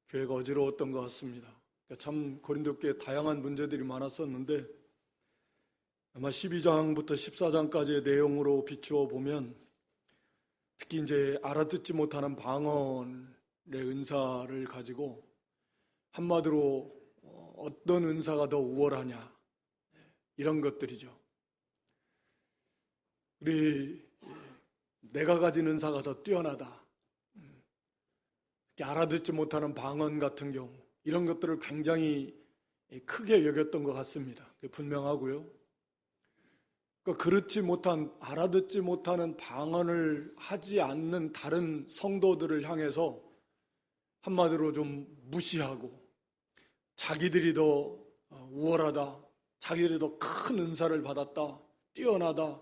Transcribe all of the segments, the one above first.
교회가 어지러웠던 것 같습니다. 참 고린도 교회에 다양한 문제들이 많았었는데 아마 12장부터 14장까지의 내용으로 비추어 보면 특히 이제 알아듣지 못하는 방언의 은사를 가지고 한마디로 어떤 은사가 더 우월하냐 이런 것들이죠. 내가 가진 은사가 더 뛰어나다. 알아듣지 못하는 방언 같은 경우 이런 것들을 굉장히 크게 여겼던 것 같습니다. 분명하고요. 그러니까 알아듣지 못하는 방언을 하지 않는 다른 성도들을 향해서 한마디로 좀 무시하고 자기들이 더 우월하다, 자기들이 더 큰 은사를 받았다, 뛰어나다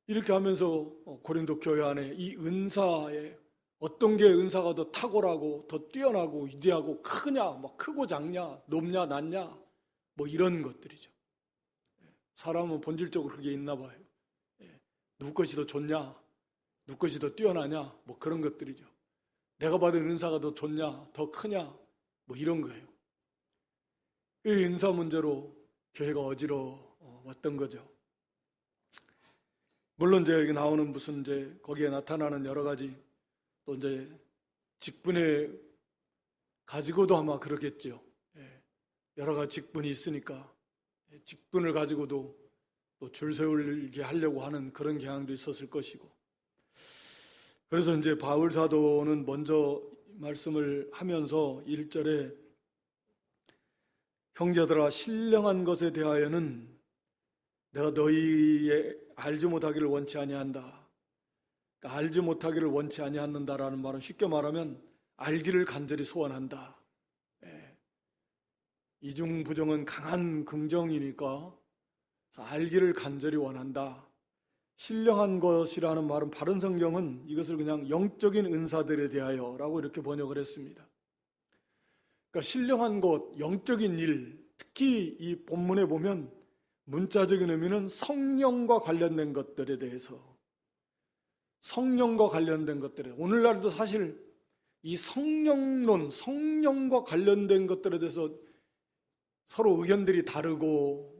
이렇게 하면서 고린도 교회 안에 이 은사에 어떤 게 은사가 더 탁월하고 더 뛰어나고 위대하고 크냐, 뭐 크고 작냐, 높냐, 낮냐 뭐 이런 것들이죠. 사람은 본질적으로 그게 있나 봐요. 누구 것이 더 좋냐, 누구 것이 더 뛰어나냐 뭐 그런 것들이죠. 내가 받은 은사가 더 좋냐, 더 크냐 뭐 이런 거예요. 이 은사 문제로 교회가 어지러웠던 거죠. 물론 이제 여기 나오는 무슨 이제 거기에 나타나는 여러 가지 또 이제 직분에 가지고도 아마 그러겠죠. 여러 가지 직분이 있으니까 직분을 가지고도 또 줄 세우게 하려고 하는 그런 경향도 있었을 것이고. 그래서 이제 바울 사도는 먼저 말씀을 하면서 1절에 형제들아 신령한 것에 대하여는 내가 너희의 알지 못하기를 원치 아니한다. 그러니까 알지 못하기를 원치 아니한다라는 말은 쉽게 말하면 알기를 간절히 소원한다. 이중 부정은 강한 긍정이니까 알기를 간절히 원한다. 신령한 것이라는 말은 바른 성경은 이것을 그냥 영적인 은사들에 대하여라고 이렇게 번역을 했습니다. 그러니까 신령한 것, 영적인 일, 특히 이 본문에 보면 문자적인 의미는 성령과 관련된 것들에 대해서, 성령과 관련된 것들에, 오늘날도 사실 이 성령론, 성령과 관련된 것들에 대해서 서로 의견들이 다르고,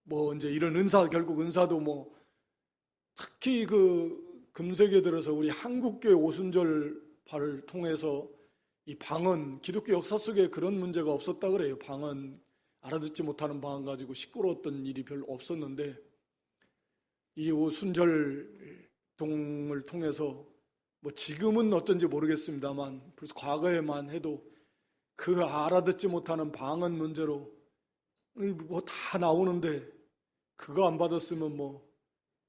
뭐 이제 이런 은사, 결국 은사도 뭐 특히 그 금세기에 들어서 우리 한국교회 오순절파를 통해서 이 방언, 기독교 역사 속에 그런 문제가 없었다 그래요. 방언, 알아듣지 못하는 방언 가지고 시끄러웠던 일이 별로 없었는데 이 오순절동을 통해서 뭐 지금은 어떤지 모르겠습니다만 벌써 과거에만 해도 그 알아듣지 못하는 방언 문제로 뭐 다 나오는데 그거 안 받았으면 뭐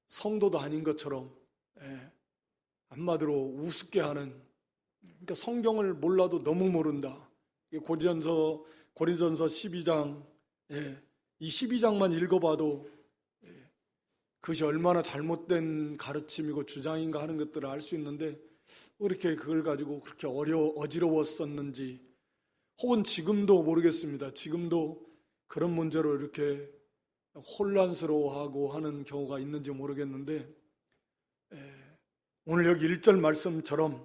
성도도 아닌 것처럼 한마디로 우습게 하는, 그러니까 성경을 몰라도 너무 모른다. 고린도전서 12장, 이 12장만 읽어봐도 그것이 얼마나 잘못된 가르침이고 주장인가 하는 것들을 알 수 있는데 왜 이렇게 그걸 가지고 그렇게 어지러웠었는지, 혹은 지금도 모르겠습니다. 지금도 그런 문제로 이렇게 혼란스러워하고 하는 경우가 있는지 모르겠는데 오늘 여기 1절 말씀처럼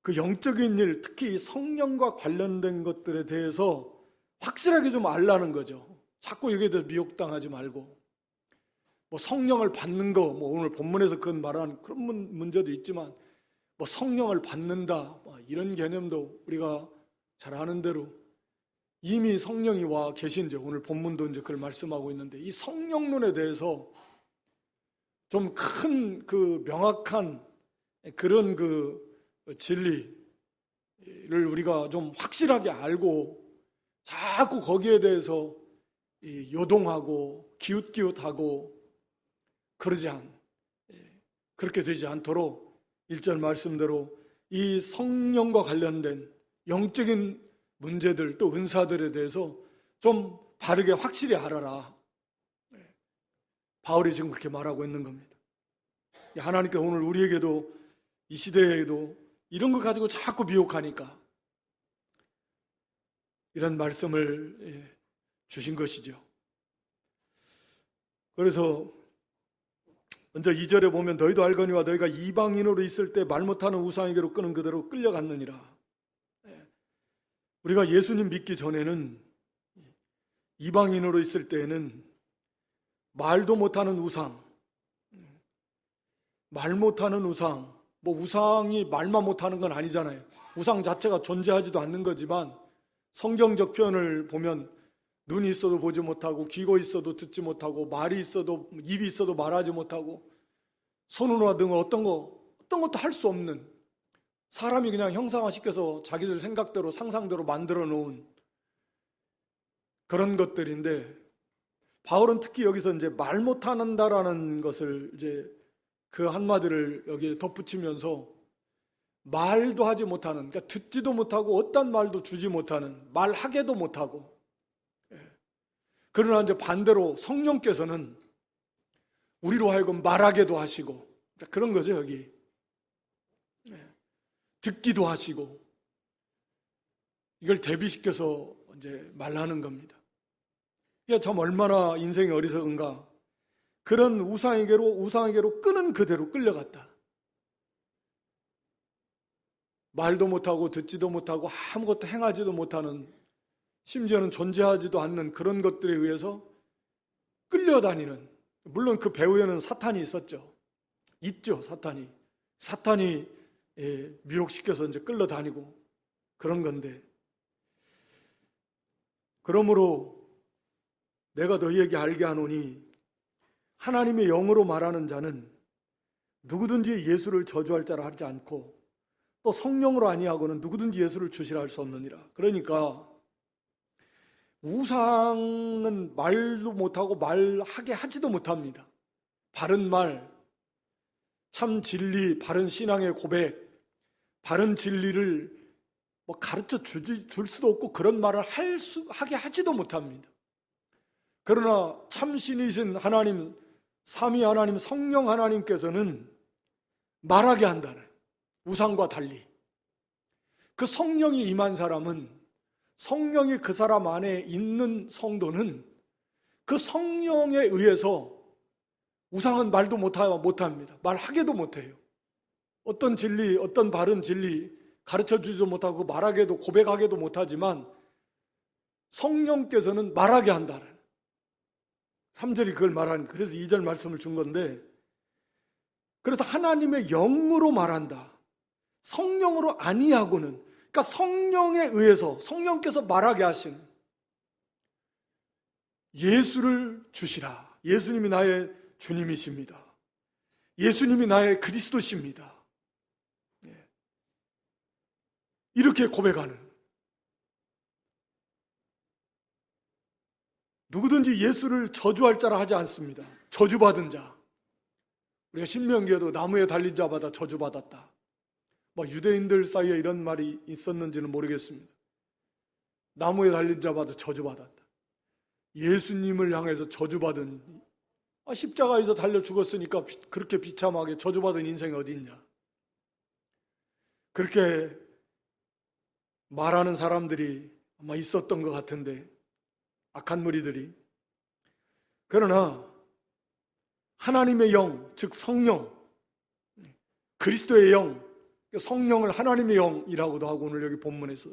그 영적인 일, 특히 성령과 관련된 것들에 대해서 확실하게 좀 알라는 거죠. 자꾸 여기에 대해서 미혹당하지 말고, 뭐 성령을 받는 거, 뭐 오늘 본문에서 그건 말하는 그런 문제도 있지만 뭐 성령을 받는다, 뭐 이런 개념도 우리가 잘 아는 대로 이미 성령이 와 계신지 오늘 본문도 이제 그걸 말씀하고 있는데 이 성령론에 대해서 좀 큰 그 명확한 그런 그 진리를 우리가 좀 확실하게 알고 자꾸 거기에 대해서 요동하고 기웃기웃하고 그렇게 되지 않도록 1절 말씀대로 이 성령과 관련된 영적인 문제들 또 은사들에 대해서 좀 바르게 확실히 알아라. 바울이 지금 그렇게 말하고 있는 겁니다. 하나님께 오늘 우리에게도 이 시대에도 이런 거 가지고 자꾸 미혹하니까 이런 말씀을 주신 것이죠. 그래서 먼저 2절에 보면 너희도 알거니와 너희가 이방인으로 있을 때 말 못하는 우상에게로 끄는 그대로 끌려갔느니라. 우리가 예수님 믿기 전에는, 이방인으로 있을 때에는 말도 못하는 우상, 말 못하는 우상, 우상이 말만 못하는 건 아니잖아요. 우상 자체가 존재하지도 않는 거지만 성경적 표현을 보면 눈이 있어도 보지 못하고, 귀가 있어도 듣지 못하고, 말이 있어도, 입이 있어도 말하지 못하고, 손으로 등을 어떤 것도 할 수 없는, 사람이 그냥 형상화시켜서 자기들 생각대로 상상대로 만들어 놓은 그런 것들인데, 바울은 특히 여기서 이제 말 못한다라는 것을 이제 그 한마디를 여기에 덧붙이면서 말도 하지 못하는, 그러니까 듣지도 못하고 어떤 말도 주지 못하는, 말하게도 못하고, 그러나 이제 반대로 성령께서는 우리로 하여금 말하게도 하시고, 그런 거죠. 여기 듣기도 하시고, 이걸 대비시켜서 이제 말하는 겁니다. 이게 참 얼마나 인생이 어리석은가. 그런 우상에게로 끄는 그대로 끌려갔다. 말도 못하고 듣지도 못하고 아무것도 행하지도 못하는, 심지어는 존재하지도 않는 그런 것들에 의해서 끌려다니는, 물론 그 배후에는 사탄이 있죠. 사탄이 미혹시켜서 이제 끌려다니고 그런 건데, 그러므로 내가 너희에게 알게 하노니 하나님의 영으로 말하는 자는 누구든지 예수를 저주할 자라 하지 않고, 또 성령으로 아니하고는 누구든지 예수를 주시라 할 수 없느니라. 그러니까 우상은 말도 못하고 말하게 하지도 못합니다. 바른 말, 참 진리, 바른 신앙의 고백, 바른 진리를 가르쳐 줄 수도 없고 그런 말을 하게 하지도 못합니다. 그러나 참 신이신 하나님, 삼위 하나님, 성령 하나님께서는 말하게 한다는, 우상과 달리 그 성령이 임한 사람은, 성령이 그 사람 안에 있는 성도는 그 성령에 의해서 우상은 말도 못합니다. 말하게도 못해요. 어떤 진리, 어떤 바른 진리 가르쳐 주지도 못하고 말하게도, 고백하게도 못하지만 성령께서는 말하게 한다는, 3절이 그걸 말하는, 그래서 2절 말씀을 준 건데, 그래서 하나님의 영으로 말한다. 성령으로 아니하고는, 그러니까 성령에 의해서, 성령께서 말하게 하신 예수를 주시라. 예수님이 나의 주님이십니다. 예수님이 나의 그리스도십니다. 이렇게 고백하는, 누구든지 예수를 저주할 자라 하지 않습니다. 저주받은 자. 우리가 신명기에도 나무에 달린 자마다 저주받았다. 유대인들 사이에 이런 말이 있었는지는 모르겠습니다. 나무에 달린 자마다 저주받았다. 예수님을 향해서 저주받은, 십자가에서 달려 죽었으니까 그렇게 비참하게 저주받은 인생이 어디 있냐. 그렇게 말하는 사람들이 아마 있었던 것 같은데, 악한 무리들이. 그러나 하나님의 영, 즉 성령, 그리스도의 영, 성령을 하나님의 영이라고도 하고, 오늘 여기 본문에서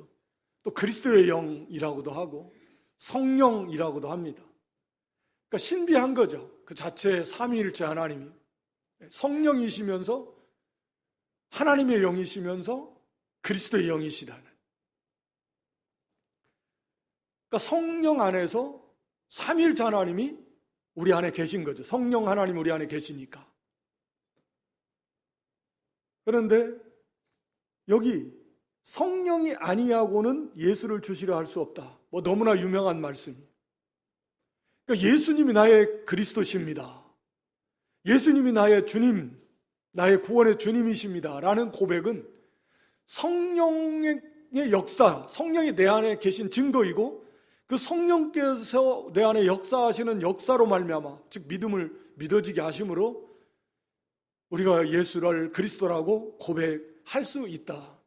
또 그리스도의 영이라고도 하고 성령이라고도 합니다. 그러니까 신비한 거죠. 그 자체의 삼위일체 하나님이 성령이시면서 하나님의 영이시면서 그리스도의 영이시다는, 그러니까 성령 안에서 삼위일체 하나님이 우리 안에 계신 거죠. 성령 하나님 우리 안에 계시니까. 그런데 여기 성령이 아니하고는 예수를 주시려 할 수 없다. 너무나 유명한 말씀입니다. 그러니까 예수님이 나의 그리스도십니다. 예수님이 나의 주님, 나의 구원의 주님이십니다. 라는 고백은 성령의 역사, 성령이 내 안에 계신 증거이고, 그 성령께서 내 안에 역사하시는 역사로 말미암아, 즉 믿음을 믿어지게 하심으로 우리가 예수를 그리스도라고 고백할 수 있다.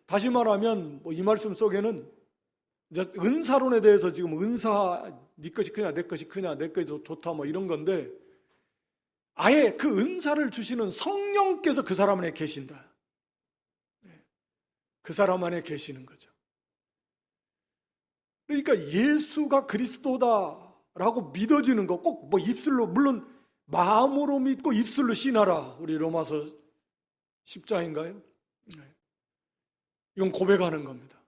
다시 말하면 이 말씀 속에는 이제 은사론에 대해서, 지금 은사 네 것이 크냐 내 것이 크냐 내 것이 좋다 이런 건데, 아예 그 은사를 주시는 성령께서 그 사람 안에 계신다. 그 사람 안에 계시는 거죠. 그러니까 예수가 그리스도다라고 믿어지는 거 꼭 뭐 입술로, 물론 마음으로 믿고 입술로 신하라. 우리 로마서 10장인가요? 이건 고백하는 겁니다.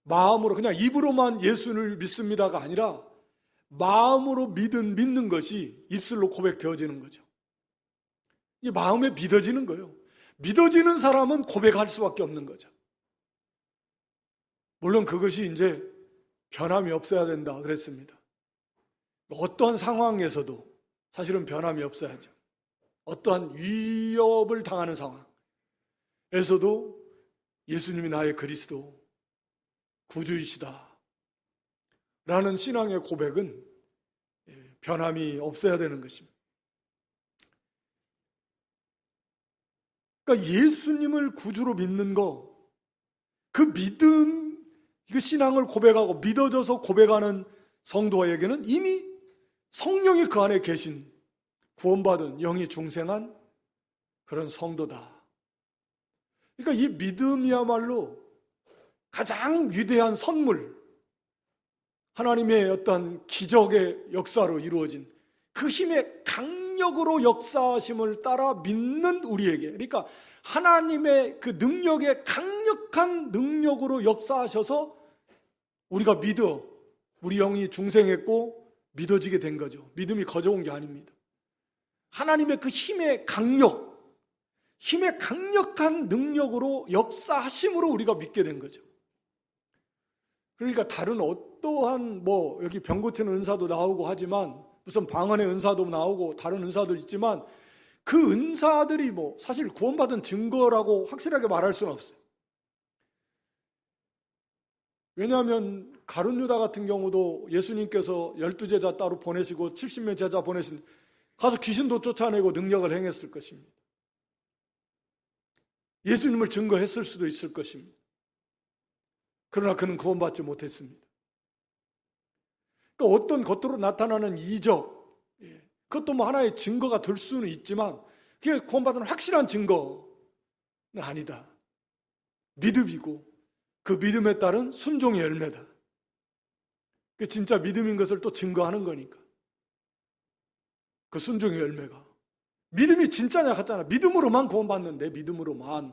마음으로, 그냥 입으로만 예수를 믿습니다가 아니라 마음으로 믿는 것이 입술로 고백되어지는 거죠. 이게 마음에 믿어지는 거예요. 믿어지는 사람은 고백할 수밖에 없는 거죠. 물론 그것이 이제 변함이 없어야 된다 그랬습니다. 어떠한 상황에서도 사실은 변함이 없어야죠. 어떠한 위협을 당하는 상황에서도 예수님이 나의 그리스도 구주이시다 라는 신앙의 고백은 변함이 없어야 되는 것입니다. 그러니까 예수님을 구주로 믿는 거, 그 믿음, 그 신앙을 고백하고 믿어져서 고백하는 성도에게는 이미 성령이 그 안에 계신 구원받은 영이 중생한 그런 성도다. 그러니까 이 믿음이야말로 가장 위대한 선물, 하나님의 어떤 기적의 역사로 이루어진 그 힘의 강력으로 역사하심을 따라 믿는 우리에게, 그러니까 하나님의 그 능력의 강력한 능력으로 역사하셔서 우리가 믿어, 우리 영이 중생했고 믿어지게 된 거죠. 믿음이 거저온 게 아닙니다. 하나님의 그 힘의 강력, 힘의 강력한 능력으로 역사하심으로 우리가 믿게 된 거죠. 그러니까 다른 어떠한 뭐 여기 병 고치는 은사도 나오고 하지만, 무슨 방언의 은사도 나오고 다른 은사도 있지만, 그 은사들이 뭐 사실 구원받은 증거라고 확실하게 말할 수는 없어요. 왜냐하면 가룟 유다 같은 경우도 예수님께서 12제자 따로 보내시고 70명 제자 보내신, 가서 귀신도 쫓아내고 능력을 행했을 것입니다. 예수님을 증거했을 수도 있을 것입니다. 그러나 그는 구원받지 못했습니다. 그러니까 어떤 겉으로 나타나는 이적, 그것도 뭐 하나의 증거가 될 수는 있지만 그게 구원받은 확실한 증거는 아니다. 믿음이고 그 믿음에 따른 순종의 열매다. 그게 진짜 믿음인 것을 또 증거하는 거니까. 그 순종의 열매가. 믿음이 진짜냐 가짜냐. 믿음으로만 구원받는데, 믿음으로만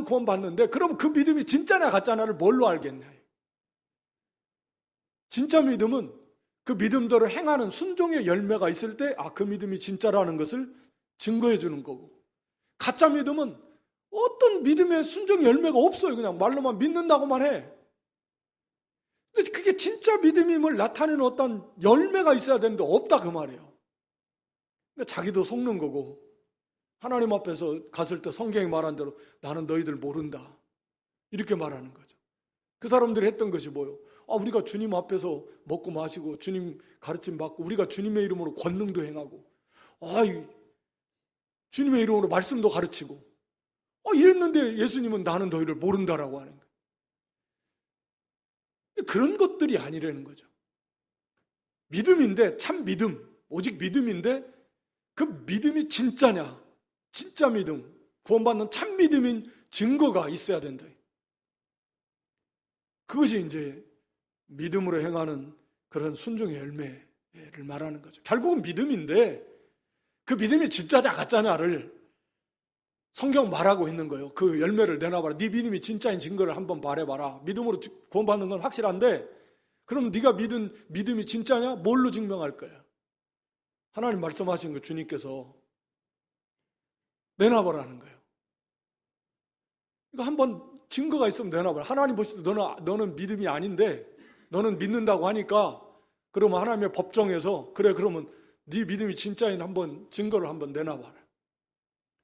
구원받는데, 그럼 그 믿음이 진짜냐 가짜냐를 뭘로 알겠냐. 진짜 믿음은 그 믿음대로 행하는 순종의 열매가 있을 때, 아, 그 믿음이 진짜라는 것을 증거해 주는 거고, 가짜 믿음은 어떤 믿음의 순종의 열매가 없어요. 그냥 말로만 믿는다고만 해. 근데 그게 진짜 믿음임을 나타내는 어떤 열매가 있어야 되는데 없다 그 말이에요. 그러니까 자기도 속는 거고, 하나님 앞에서 갔을 때 성경이 말한 대로 나는 너희들 모른다 이렇게 말하는 거죠. 그 사람들이 했던 것이 뭐예요? 아, 우리가 주님 앞에서 먹고 마시고 주님 가르침 받고 우리가 주님의 이름으로 권능도 행하고, 주님의 이름으로 말씀도 가르치고, 이랬는데 예수님은 나는 너희를 모른다라고 하는 거예요. 그런 것들이 아니라는 거죠. 믿음인데, 참 믿음, 오직 믿음인데 그 믿음이 진짜냐, 진짜 믿음, 구원받는 참 믿음인 증거가 있어야 된다. 그것이 이제 믿음으로 행하는 그런 순종의 열매를 말하는 거죠. 결국은 믿음인데 그 믿음이 진짜냐 가짜냐를 성경 말하고 있는 거예요. 그 열매를 내놔봐라. 네 믿음이 진짜인 증거를 한번 말해봐라. 믿음으로 구원받는 건 확실한데, 그럼 네가 믿은 믿음이 진짜냐? 뭘로 증명할 거야? 하나님 말씀하신 거 주님께서 내놔보라는 거예요. 이거 한번 증거가 있으면 내놔봐라. 하나님 보실 때 너는 믿음이 아닌데 너는 믿는다고 하니까, 그러면 하나님의 법정에서 그래, 그러면 네 믿음이 진짜인 한번 증거를 한번 내놔봐라.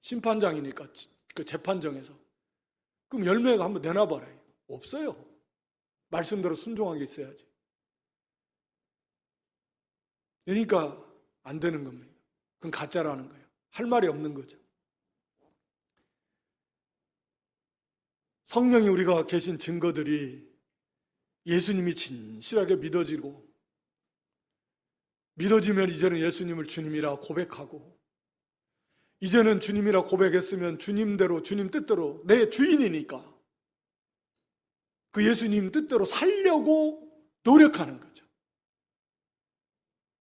심판장이니까 그 재판정에서. 그럼 열매가 한번 내놔봐라. 없어요. 말씀대로 순종한 게 있어야지. 그러니까 안 되는 겁니다. 그건 가짜라는 거예요. 할 말이 없는 거죠. 성령이 우리가 계신 증거들이 예수님이 진실하게 믿어지고, 믿어지면 이제는 예수님을 주님이라 고백하고, 이제는 주님이라 고백했으면 주님대로, 주님 뜻대로 내 주인이니까 그 예수님 뜻대로 살려고 노력하는 거죠.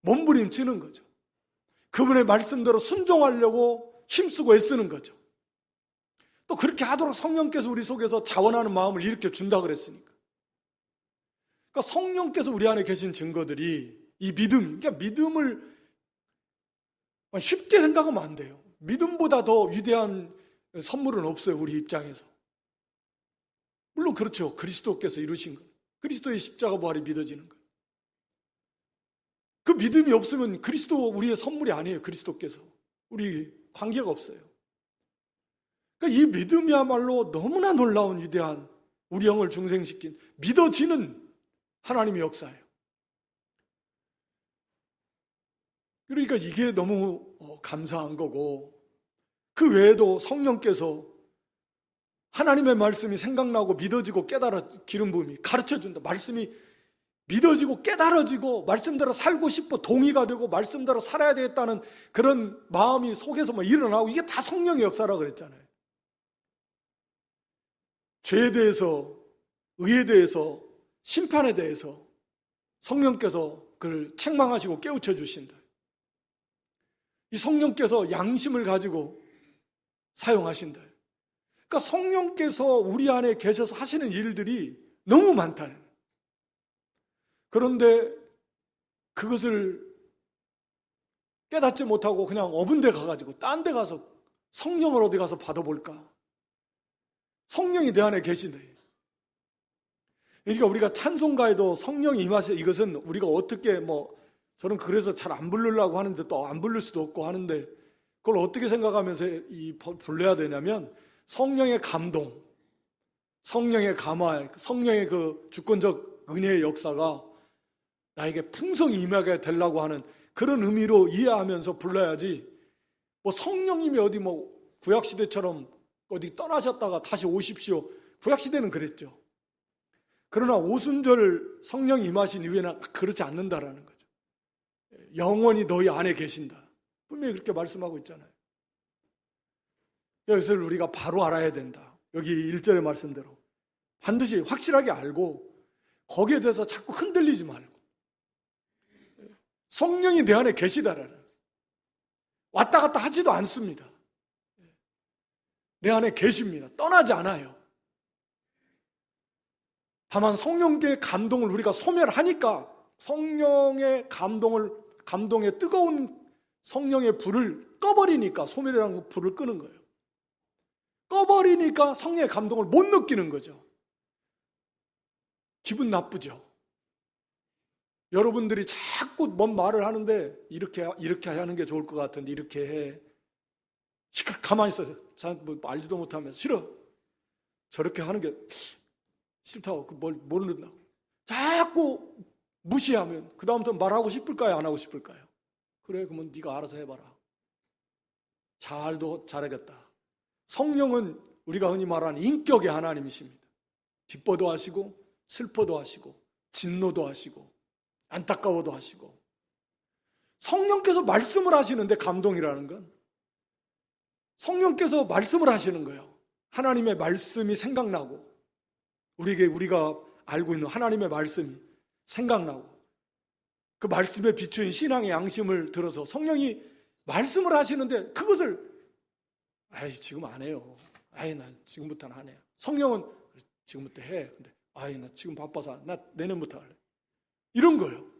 몸부림치는 거죠. 그분의 말씀대로 순종하려고 힘쓰고 애쓰는 거죠. 또 그렇게 하도록 성령께서 우리 속에서 자원하는 마음을 일으켜 준다 그랬으니까. 그러니까 성령께서 우리 안에 계신 증거들이 이 믿음, 그러니까 믿음을 쉽게 생각하면 안 돼요. 믿음보다 더 위대한 선물은 없어요, 우리 입장에서. 물론 그렇죠. 그리스도께서 이루신 것. 그리스도의 십자가 부활이 믿어지는 것. 그 믿음이 없으면 그리스도 우리의 선물이 아니에요, 그리스도께서. 우리 관계가 없어요. 그러니까 이 믿음이야말로 너무나 놀라운 위대한 우리 영을 중생시킨 믿어지는 하나님의 역사예요. 그러니까 이게 너무 감사한 거고, 그 외에도 성령께서 하나님의 말씀이 생각나고 믿어지고 기름 부음이 가르쳐준다. 말씀이 믿어지고 깨달아지고 말씀대로 살고 싶어 동의가 되고 말씀대로 살아야 되겠다는 그런 마음이 속에서 막 일어나고, 이게 다 성령의 역사라고 그랬잖아요. 죄에 대해서, 의에 대해서, 심판에 대해서 성령께서 그걸 책망하시고 깨우쳐 주신다. 이 성령께서 양심을 가지고 사용하신다. 그러니까 성령께서 우리 안에 계셔서 하시는 일들이 너무 많다는. 그런데 그것을 깨닫지 못하고 그냥 어분 데 가가지고 딴 데 가서 성령을 어디 가서 받아볼까? 성령이 내 안에 계신다. 그러니까 우리가 찬송가에도 성령이 임하셔, 이것은 우리가 어떻게 저는 그래서 잘 안 부르려고 하는데 또 안 부를 수도 없고 하는데, 그걸 어떻게 생각하면서 불러야 되냐면 성령의 감동, 성령의 감화, 성령의 그 주권적 은혜의 역사가 나에게 풍성히 임하게 되려고 하는 그런 의미로 이해하면서 불러야지, 성령님이 어디 구약시대처럼 어디 떠나셨다가 다시 오십시오. 구약시대는 그랬죠. 그러나 오순절 성령이 임하신 이후에는 그렇지 않는다라는 거죠. 영원히 너희 안에 계신다. 분명히 그렇게 말씀하고 있잖아요. 이것을 우리가 바로 알아야 된다. 여기 1절의 말씀대로 반드시 확실하게 알고 거기에 대해서 자꾸 흔들리지 말고, 성령이 내 안에 계시다라는, 왔다 갔다 하지도 않습니다. 내 안에 계십니다. 떠나지 않아요. 다만 성령의 감동을 우리가 소멸하니까, 성령의 감동의 뜨거운 성령의 불을 꺼버리니까, 소멸이라는 불을 끄는 거예요. 꺼버리니까 성령의 감동을 못 느끼는 거죠. 기분 나쁘죠. 여러분들이 자꾸 뭔 말을 하는데 이렇게 하는 게 좋을 것 같은데 이렇게 해. 시끄럽게 가만히 있어요. 알지도 못하면서 싫어. 저렇게 하는 게 싫다고, 모른다고. 자꾸 무시하면 그 다음부터 말하고 싶을까요? 안 하고 싶을까요? 그래, 그러면 네가 알아서 해봐라. 잘하겠다. 성령은 우리가 흔히 말하는 인격의 하나님이십니다. 기뻐도 하시고 슬퍼도 하시고 진노도 하시고 안타까워도 하시고. 성령께서 말씀을 하시는데, 감동이라는 건 성령께서 말씀을 하시는 거예요. 하나님의 말씀이 생각나고, 우리가 알고 있는 하나님의 말씀이 생각나고, 그 말씀에 비추인 신앙의 양심을 들어서 성령이 말씀을 하시는데 그것을 지금 안 해요. 난 지금부터는 안 해요. 성령은 지금부터 해. 근데 나 지금 바빠서 나 내년부터 할래. 이런 거예요.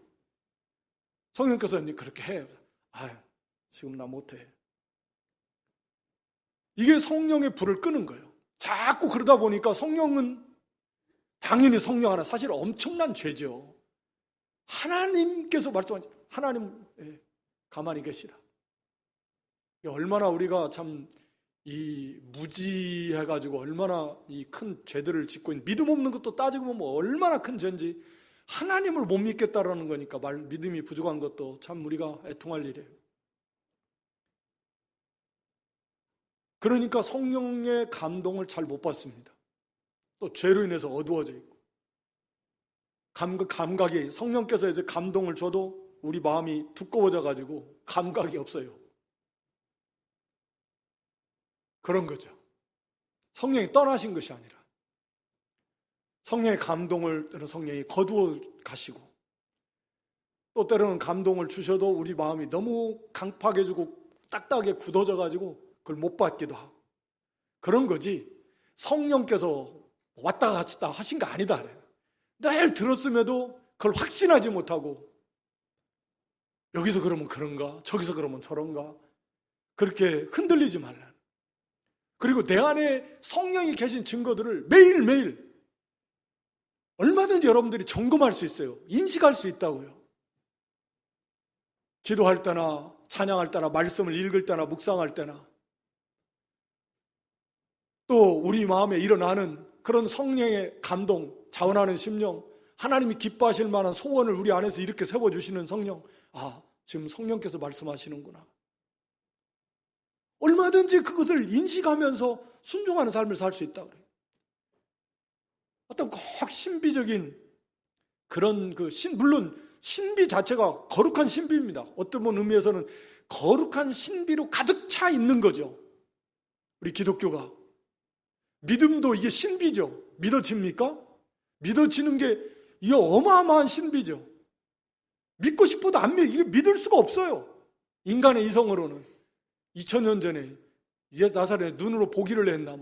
성령께서 그렇게 해. 지금 나 못해. 이게 성령의 불을 끄는 거예요. 자꾸 그러다 보니까 성령은 당연히 성령 하나, 사실 엄청난 죄죠. 하나님께서 말씀하신, 하나님 가만히 계시라. 얼마나 우리가 참 무지해가지고 얼마나 이 큰 죄들을 짓고 있는, 믿음 없는 것도 따지고 보면 얼마나 큰 죄인지, 하나님을 못 믿겠다라는 거니까 믿음이 부족한 것도 참 우리가 애통할 일이에요. 그러니까 성령의 감동을 잘 못 받습니다. 또 죄로 인해서 어두워져 있고, 감각이, 성령께서 이제 감동을 줘도 우리 마음이 두꺼워져 가지고 감각이 없어요. 그런 거죠. 성령이 떠나신 것이 아니라 성령의 감동을 때로는 성령이 거두어 가시고, 또 때로는 감동을 주셔도 우리 마음이 너무 강팍해지고 딱딱하게 굳어져 가지고 그걸 못 받기도 하고, 그런 거지 성령께서 왔다 갔다 하신 거 아니다. 늘 들었음에도 그걸 확신하지 못하고, 여기서 그러면 그런가, 저기서 그러면 저런가, 그렇게 흔들리지 말라. 그리고 내 안에 성령이 계신 증거들을 매일매일 얼마든지 여러분들이 점검할 수 있어요. 인식할 수 있다고요. 기도할 때나 찬양할 때나 말씀을 읽을 때나 묵상할 때나, 또 우리 마음에 일어나는 그런 성령의 감동, 자원하는 심령, 하나님이 기뻐하실 만한 소원을 우리 안에서 이렇게 세워주시는 성령, 아, 지금 성령께서 말씀하시는구나. 얼마든지 그것을 인식하면서 순종하는 삶을 살 수 있다고 그래요. 어떤 꼭 신비적인 그런 물론 신비 자체가 거룩한 신비입니다. 어떤 의미에서는 거룩한 신비로 가득 차 있는 거죠. 우리 기독교가. 믿음도 이게 신비죠. 믿어집니까? 믿어지는 게 이게 어마어마한 신비죠. 믿고 싶어도 안 믿어. 이게 믿을 수가 없어요. 인간의 이성으로는. 2000년 전에 나사렛에 눈으로 보기를 했나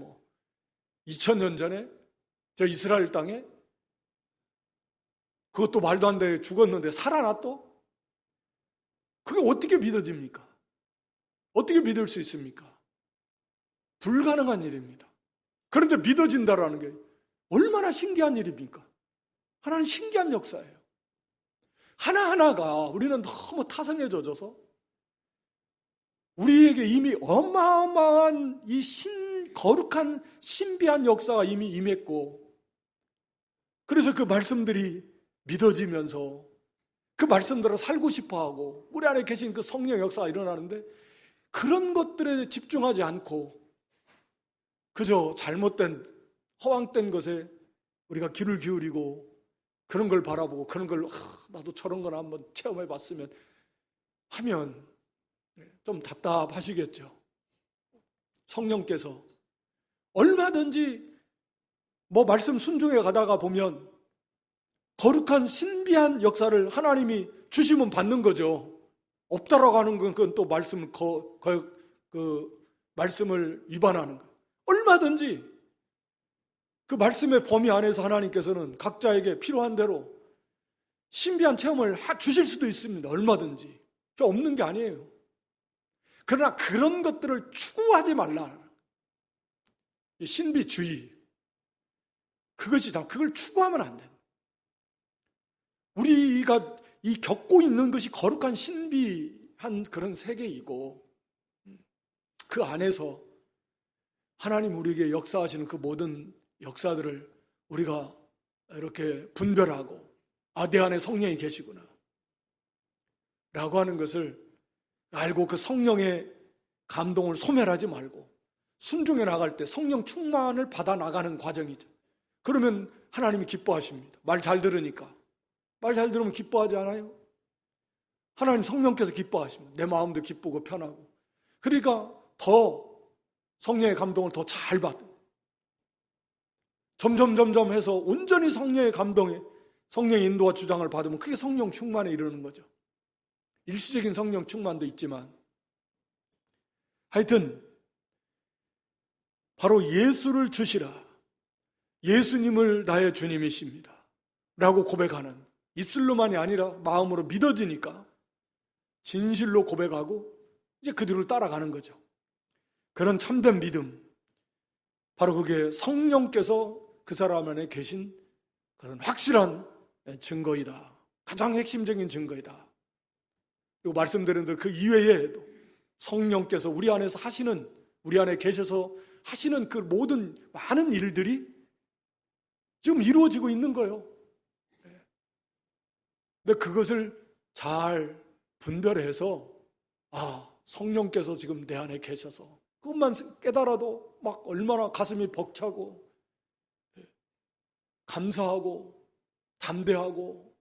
2000년 전에 저 이스라엘 땅에 그것도 말도 안 돼 죽었는데 살아나 또? 그게 어떻게 믿어집니까? 어떻게 믿을 수 있습니까? 불가능한 일입니다. 그런데 믿어진다라는 게 얼마나 신기한 일입니까? 하나는 신기한 역사예요. 하나하나가 우리는 너무 타성에 젖어서 우리에게 이미 어마어마한 이 거룩한 신비한 역사가 이미 임했고, 그래서 그 말씀들이 믿어지면서 그 말씀대로 살고 싶어하고 우리 안에 계신 그 성령 역사가 일어나는데, 그런 것들에 집중하지 않고 그저 잘못된 허황된 것에 우리가 귀를 기울이고 그런 걸 바라보고 그런 걸 나도 저런 거나 한번 체험해 봤으면 하면 좀 답답하시겠죠. 성령께서 얼마든지 말씀 순종해 가다가 보면 거룩한 신비한 역사를 하나님이 주시면 받는 거죠. 없다라고 하는 건 그건 또 말씀을 위반하는 거예요. 얼마든지 그 말씀의 범위 안에서 하나님께서는 각자에게 필요한 대로 신비한 체험을 주실 수도 있습니다. 얼마든지. 그게 없는 게 아니에요. 그러나 그런 것들을 추구하지 말라. 신비주의. 그걸 추구하면 안 돼. 우리가 겪고 있는 것이 거룩한 신비한 그런 세계이고, 그 안에서 하나님 우리에게 역사하시는 그 모든 역사들을 우리가 이렇게 분별하고, 내 안에 성령이 계시구나 라고 하는 것을 알고 그 성령의 감동을 소멸하지 말고 순종해 나갈 때 성령 충만을 받아 나가는 과정이죠. 그러면 하나님이 기뻐하십니다. 말 잘 들으니까. 말 잘 들으면 기뻐하지 않아요? 하나님 성령께서 기뻐하십니다. 내 마음도 기쁘고 편하고. 그러니까 더 성령의 감동을 더 잘 받고, 점점 해서 온전히 성령의 감동에, 성령의 인도와 주장을 받으면 그게 성령 충만에 이르는 거죠. 일시적인 성령 충만도 있지만, 하여튼 바로 예수를 주시라, 예수님을 나의 주님이십니다 라고 고백하는, 입술로만이 아니라 마음으로 믿어지니까 진실로 고백하고 이제 그 뒤를 따라가는 거죠. 그런 참된 믿음, 바로 그게 성령께서 그 사람 안에 계신 그런 확실한 증거이다. 가장 핵심적인 증거이다. 그리고 말씀드린 대로 그 이외에도 성령께서 우리 안에서 하시는, 우리 안에 계셔서 하시는 그 모든 많은 일들이 지금 이루어지고 있는 거예요. 근데 그것을 잘 분별해서 성령께서 지금 내 안에 계셔서, 그것만 깨달아도 막 얼마나 가슴이 벅차고 감사하고 담대하고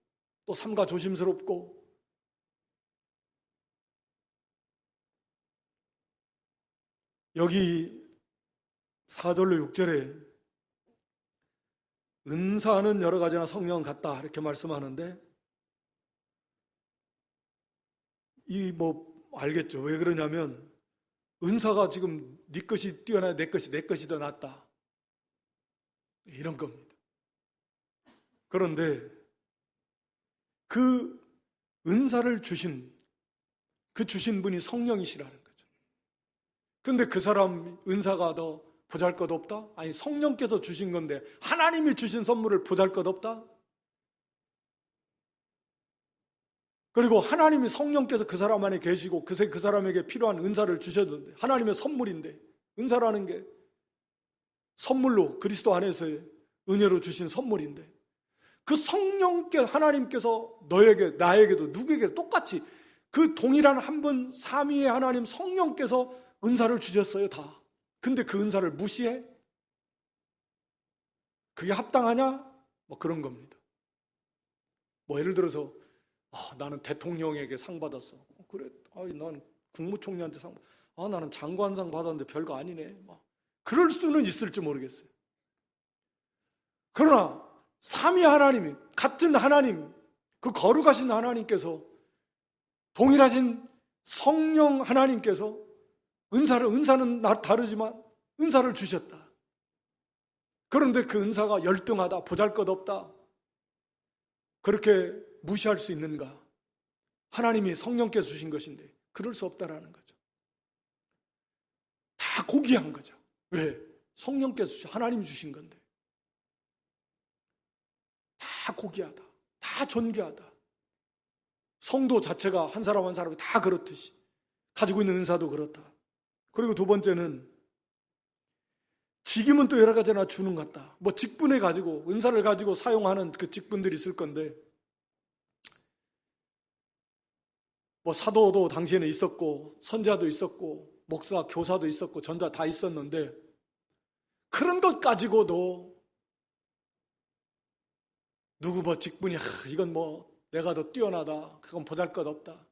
또 삼가 조심스럽고, 여기 4절로 6절에 은사는 여러 가지나 성령 같다 이렇게 말씀하는데 알겠죠. 왜 그러냐면 은사가 지금 네 것이 뛰어나야 내 것이 더 낫다 이런 겁니다. 그런데 그 은사를 주신 분이 성령이시라는 거죠. 그런데 그 사람 은사가 더 보잘것없다? 아니, 성령께서 주신 건데 하나님이 주신 선물을 보잘것없다? 그리고 하나님이 성령께서 그 사람 안에 계시고 그 사람에게 필요한 은사를 주셨는데 하나님의 선물인데, 은사라는 게 선물로 그리스도 안에서의 은혜로 주신 선물인데, 그 성령께 하나님께서 너에게 나에게도 누구에게 똑같이 그 동일한 한 분 삼위의 하나님 성령께서 은사를 주셨어요. 다. 근데 그 은사를 무시해? 그게 합당하냐? 그런 겁니다. 예를 들어서 나는 대통령에게 상 받았어. 그래, 난 국무총리한테 상 받았어. 나는 장관상 받았는데 별거 아니네. 그럴 수는 있을지 모르겠어요. 그러나 삼위 하나님이, 같은 하나님, 그 거룩하신 하나님께서, 동일하신 성령 하나님께서 은사는 다르지만 은사를 주셨다. 그런데 그 은사가 열등하다, 보잘것없다, 그렇게 무시할 수 있는가? 하나님이 성령께서 주신 것인데 그럴 수 없다라는 거죠. 다 고귀한 거죠. 왜? 성령께서 하나님이 주신 건데 다 고귀하다, 다 존귀하다. 성도 자체가 한 사람 한 사람이 다 그렇듯이 가지고 있는 은사도 그렇다. 그리고 두 번째는 직임은 또 여러 가지나 주는 것 같다. 직분에 가지고 은사를 가지고 사용하는 그 직분들이 있을 건데, 사도도 당시에는 있었고 선지자도 있었고 목사, 교사도 있었고 전자 다 있었는데, 그런 것 가지고도 누구 직분이 이건 내가 더 뛰어나다, 그건 보잘것없다,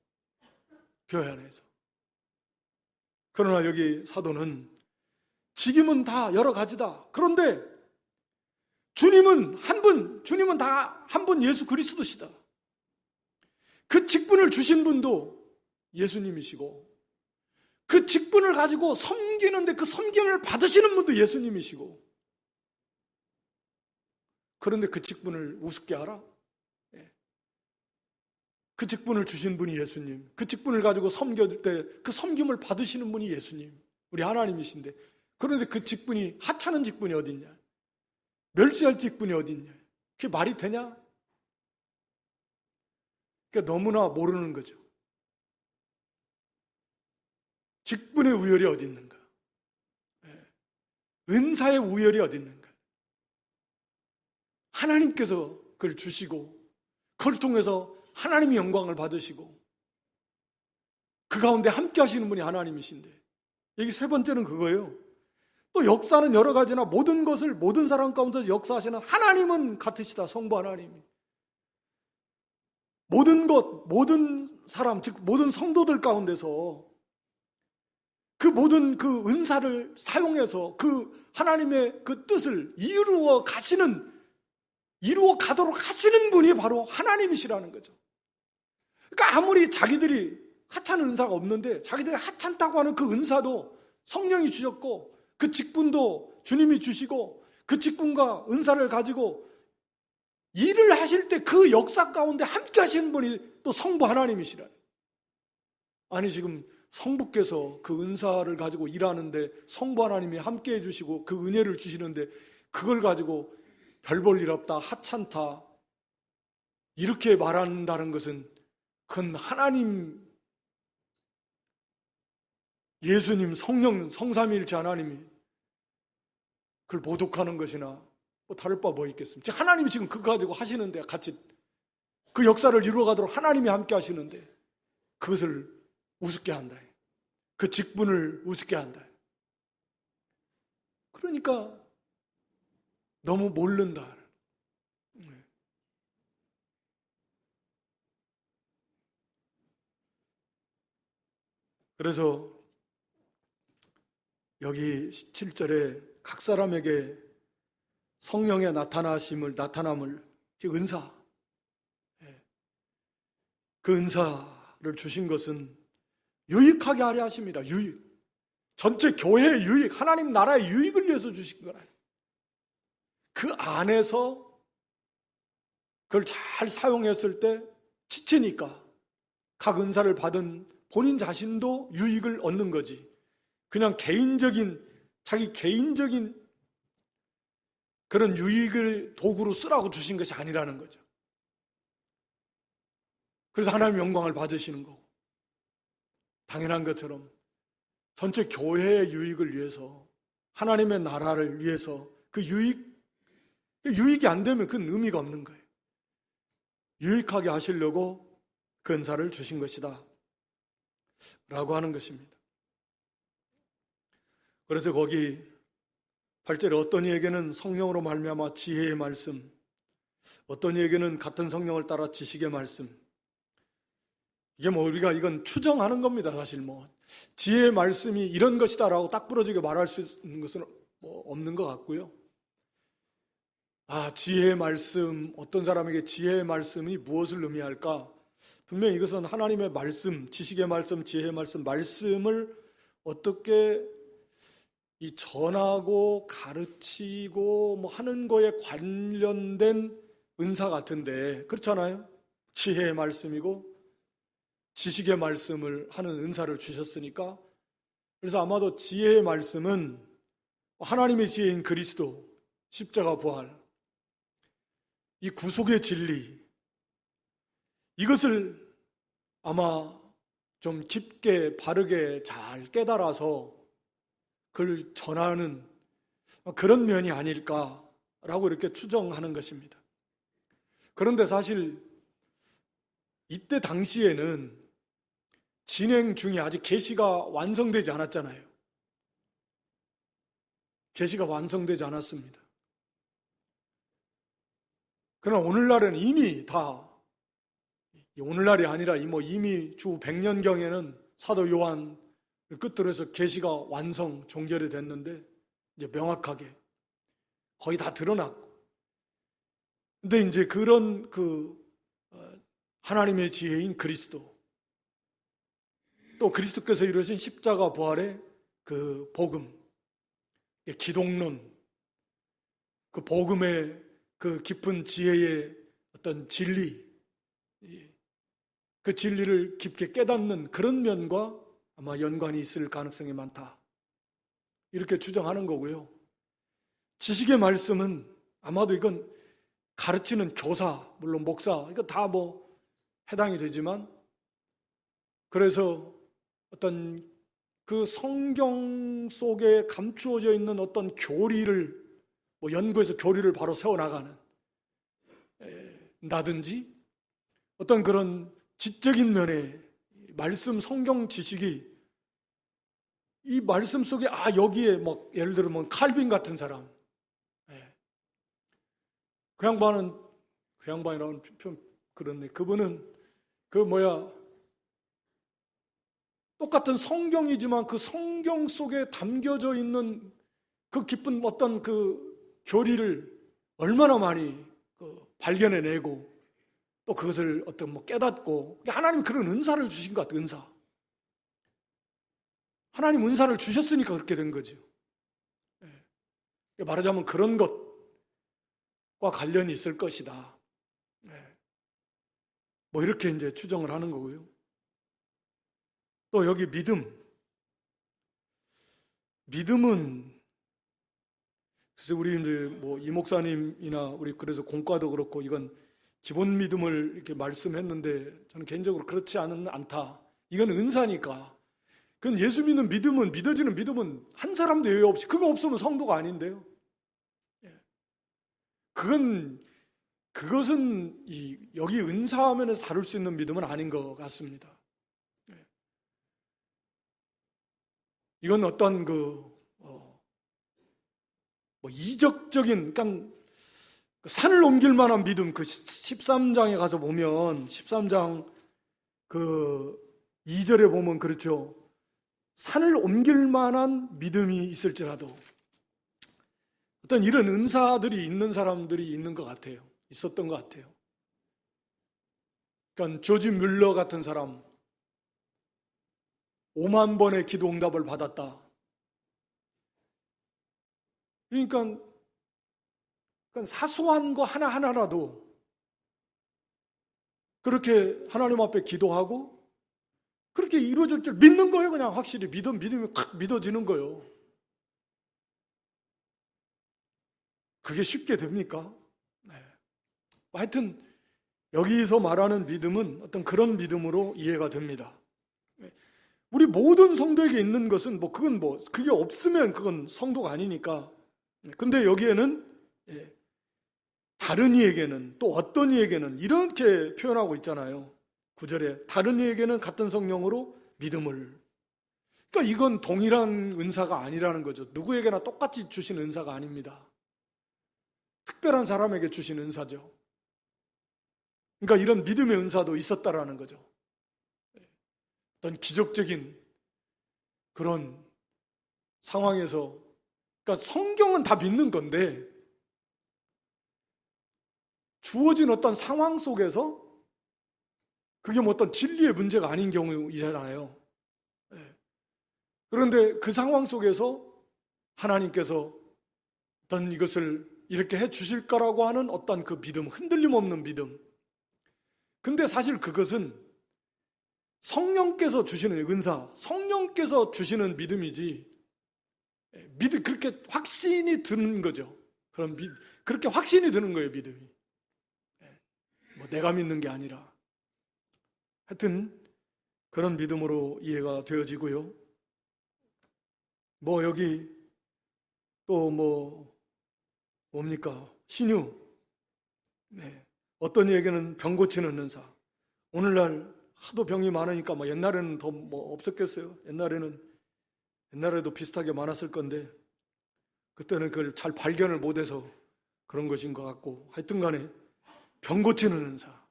교회 안에서. 그러나 여기 사도는 직임은 다 여러 가지다. 그런데 주님은 한 분, 주님은 다 한 분 예수 그리스도시다. 그 직분을 주신 분도 예수님이시고, 그 직분을 가지고 섬기는데 그 섬김을 받으시는 분도 예수님이시고, 그런데 그 직분을 우습게 알아? 그 직분을 주신 분이 예수님, 그 직분을 가지고 섬길 때 그 섬김을 받으시는 분이 예수님, 우리 하나님이신데, 그런데 그 직분이 하찮은 직분이 어딨냐? 멸시할 직분이 어딨냐? 그게 말이 되냐? 그러니까 너무나 모르는 거죠. 직분의 우열이 어디 있는가? 은사의 우열이 어디 있는가? 하나님께서 그걸 주시고 그걸 통해서 하나님이 영광을 받으시고 그 가운데 함께 하시는 분이 하나님이신데, 여기 세 번째는 그거예요. 또 역사는 여러 가지나 모든 것을 모든 사람 가운데 역사하시는 하나님은 같으시다. 성부 하나님이 모든 것, 모든 사람, 즉 모든 성도들 가운데서 그 모든 그 은사를 사용해서 그 하나님의 그 뜻을 이루어 가도록 하시는 분이 바로 하나님이시라는 거죠. 그러니까 아무리 자기들이 하찮은 은사가 없는데 자기들이 하찮다고 하는 그 은사도 성령이 주셨고, 그 직분도 주님이 주시고, 그 직분과 은사를 가지고 일을 하실 때 그 역사 가운데 함께 하시는 분이 또 성부 하나님이시라. 아니, 지금 성부께서 그 은사를 가지고 일하는데 성부 하나님이 함께 해주시고 그 은혜를 주시는데 그걸 가지고 별 볼 일 없다, 하찮다, 이렇게 말한다는 것은 그건 하나님, 예수님, 성령, 성삼위일체 하나님이 그걸 모독하는 것이나 다를 바 뭐 있겠습니까? 하나님이 지금 그거 가지고 하시는데, 같이 그 역사를 이루어가도록 하나님이 함께 하시는데 그것을 우습게 한다. 그 직분을 우습게 한다. 그러니까 너무 모른다. 그래서 여기 7절에 각 사람에게 성령의 나타남을, 즉 은사, 그 은사를 주신 것은 유익하게 하려 하십니다. 유익. 전체 교회의 유익, 하나님 나라의 유익을 위해서 주신 거라. 그 안에서 그걸 잘 사용했을 때 지치니까 각 은사를 받은 본인 자신도 유익을 얻는 거지. 그냥 자기 개인적인 그런 유익을 도구로 쓰라고 주신 것이 아니라는 거죠. 그래서 하나님의 영광을 받으시는 거고, 당연한 것처럼 전체 교회의 유익을 위해서, 하나님의 나라를 위해서 그 유익이 안 되면 그건 의미가 없는 거예요. 유익하게 하시려고 그 은사를 주신 것이다 라고 하는 것입니다. 그래서 거기 8절에 어떤 이에게는 성령으로 말미암아 지혜의 말씀, 어떤 이에게는 같은 성령을 따라 지식의 말씀. 이게 우리가 이건 추정하는 겁니다. 사실 지혜의 말씀이 이런 것이다라고 딱 부러지게 말할 수 있는 것은 없는 것 같고요. 지혜의 말씀, 어떤 사람에게 지혜의 말씀이 무엇을 의미할까? 분명히 이것은 하나님의 말씀, 지식의 말씀, 지혜의 말씀을 어떻게 전하고 가르치고 하는 거에 관련된 은사 같은데, 그렇잖아요? 지혜의 말씀이고 지식의 말씀을 하는 은사를 주셨으니까, 그래서 아마도 지혜의 말씀은 하나님의 지혜인 그리스도, 십자가 부활, 이 구속의 진리, 이것을 아마 좀 깊게 바르게 잘 깨달아서 그걸 전하는 그런 면이 아닐까라고 이렇게 추정하는 것입니다. 그런데 사실 이때 당시에는 진행 중에 아직 계시가 완성되지 않았잖아요. 계시가 완성되지 않았습니다. 그러나 오늘날은 이미 오늘날이 아니라 이미 주 100년경에는 사도 요한을 끝으로 해서 계시가 완성, 종결이 됐는데 이제 명확하게 거의 다 드러났고, 근데 이제 그런 하나님의 지혜인 그리스도, 또 그리스도께서 이루신 십자가 부활의 그 복음, 기독론, 그 복음의 그 깊은 지혜의 어떤 진리, 그 진리를 깊게 깨닫는 그런 면과 아마 연관이 있을 가능성이 많다, 이렇게 추정하는 거고요. 지식의 말씀은 아마도 이건 가르치는 교사, 물론 목사, 이거 다 해당이 되지만, 그래서 어떤 그 성경 속에 감추어져 있는 어떤 교리를 연구해서 교리를 바로 세워나가는 나든지, 어떤 그런 지적인 면의 말씀, 성경 지식이 이 말씀 속에 여기에 예를 들면 칼빈 같은 사람, 그 양반이라는 표현 그렇네. 그분은 똑같은 성경이지만 그 성경 속에 담겨져 있는 그 깊은 어떤 그 교리를 얼마나 많이 발견해내고 또 그것을 깨닫고, 하나님 그런 은사를 주신 것 같아요. 은사. 하나님 은사를 주셨으니까 그렇게 된 거죠. 말하자면 그런 것과 관련이 있을 것이다. 이렇게 이제 추정을 하는 거고요. 또 여기 믿음은 그래서 우리 이제 이 목사님이나 우리 그래서 공과도 그렇고 이건 기본 믿음을 이렇게 말씀했는데, 저는 개인적으로 그렇지 않다. 이건 은사니까. 그건 예수 믿는 믿음은, 믿어지는 믿음은 한 사람도 예외 없이, 그거 없으면 성도가 아닌데요. 그것은 여기 은사하면서 다룰 수 있는 믿음은 아닌 것 같습니다. 이건 어떤 이적적인, 그러니까 산을 옮길 만한 믿음, 13장에 가서 보면, 13장 2절에 보면 그렇죠. 산을 옮길 만한 믿음이 있을지라도, 어떤 이런 은사들이 있는 사람들이 있는 것 같아요. 있었던 것 같아요. 그러니까 조지 뮬러 같은 사람 5만 번의 기도 응답을 받았다. 그러니까 사소한 거 하나하나라도 그렇게 하나님 앞에 기도하고 그렇게 이루어질 줄 믿는 거예요. 그냥 확실히 믿음이 확 믿어지는 거예요. 그게 쉽게 됩니까? 네. 하여튼 여기서 말하는 믿음은 어떤 그런 믿음으로 이해가 됩니다. 우리 모든 성도에게 있는 것은 그게 없으면 그건 성도가 아니니까. 근데 여기에는 다른 이에게는 또 어떤 이에게는 이렇게 표현하고 있잖아요. 9절에 다른 이에게는 같은 성령으로 믿음을. 그러니까 이건 동일한 은사가 아니라는 거죠. 누구에게나 똑같이 주신 은사가 아닙니다. 특별한 사람에게 주신 은사죠. 그러니까 이런 믿음의 은사도 있었다라는 거죠. 어떤 기적적인 그런 상황에서, 그러니까 성경은 다 믿는 건데 주어진 어떤 상황 속에서 그게 뭐 어떤 진리의 문제가 아닌 경우이잖아요. 그런데 그 상황 속에서 하나님께서 어떤 이것을 이렇게 해 주실 거라고 하는 어떤 그 믿음, 흔들림 없는 믿음. 근데 사실 그것은 성령께서 주시는 은사, 성령께서 주시는 믿음이지, 그렇게 확신이 드는 거죠. 그렇게 확신이 드는 거예요, 믿음이. 뭐 내가 믿는 게 아니라. 하여튼, 그런 믿음으로 이해가 되어지고요. 여기 또 뭡니까? 신유. 네. 어떤 이에게는 병 고치는 은사. 오늘날 하도 병이 많으니까 옛날에는 더 없었겠어요. 옛날에도 비슷하게 많았을 건데 그때는 그걸 잘 발견을 못해서 그런 것인 것 같고, 하여튼 간에 병 고치는 은사.